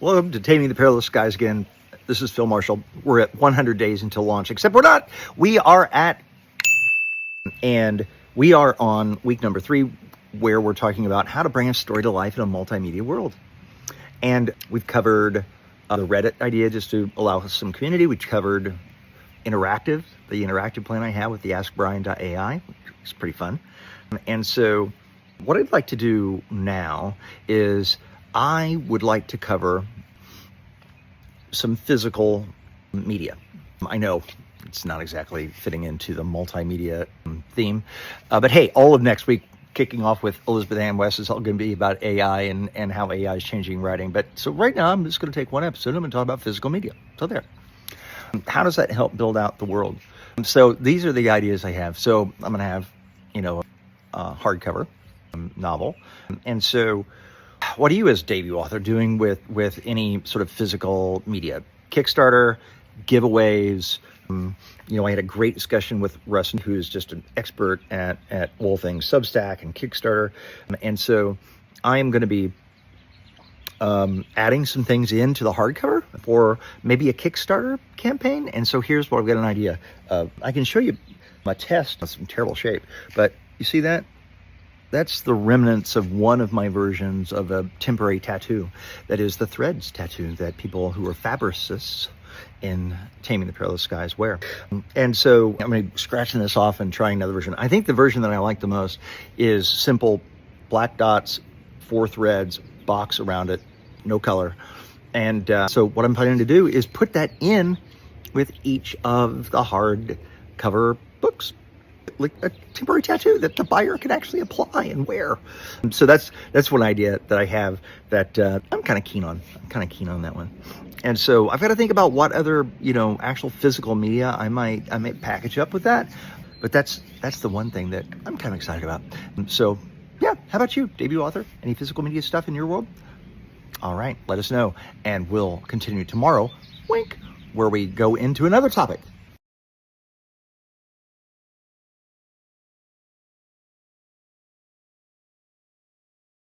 Welcome to Taming the Perilous Skies again. This is Phil Marshall. We're at 100 days until launch, except we're not. We are on week number 3, where we're talking about how to bring a story to life in a multimedia world. And we've covered the Reddit idea just to allow us some community. We've covered the interactive plan I have with the AskBrian.ai, which is pretty fun. And so what I'd like to do now is I would like to cover some physical media. I know it's not exactly fitting into the multimedia theme, but hey, all of next week, kicking off with Elizabeth Ann West, is all going to be about AI and how AI is changing writing. But so right now, I'm just going to take one episode. I'm going to talk about physical media. So there. How does that help build out the world? So these are the ideas I have. So I'm going to have, a hardcover novel. And so what are you as debut author doing with any sort of physical media? Kickstarter, giveaways. I had a great discussion with Russ, who is just an expert at all things Substack and Kickstarter. And so I am going to be adding some things into the hardcover for maybe a Kickstarter campaign. And so here's what I've got an idea of. I can show you my test. It's in terrible shape, but you see that? That's the remnants of one of my versions of a temporary tattoo. That is the threads tattoo that people who are fabricists in Taming the Perilous Skies wear. And so I'm going to be scratching this off and trying another version. I think the version that I like the most is simple black dots, 4 threads, box around it, no color. And so what I'm planning to do is put that in with each of the hardcover books, like a temporary tattoo that the buyer can actually apply and wear. So that's one idea that I have that I'm kind of keen on. I'm kind of keen on that one. And so I've got to think about what other, actual physical media I might package up with that. But that's the one thing that I'm kind of excited about. So yeah, how about you, debut author? Any physical media stuff in your world? All right, let us know. And we'll continue tomorrow, wink, where we go into another topic.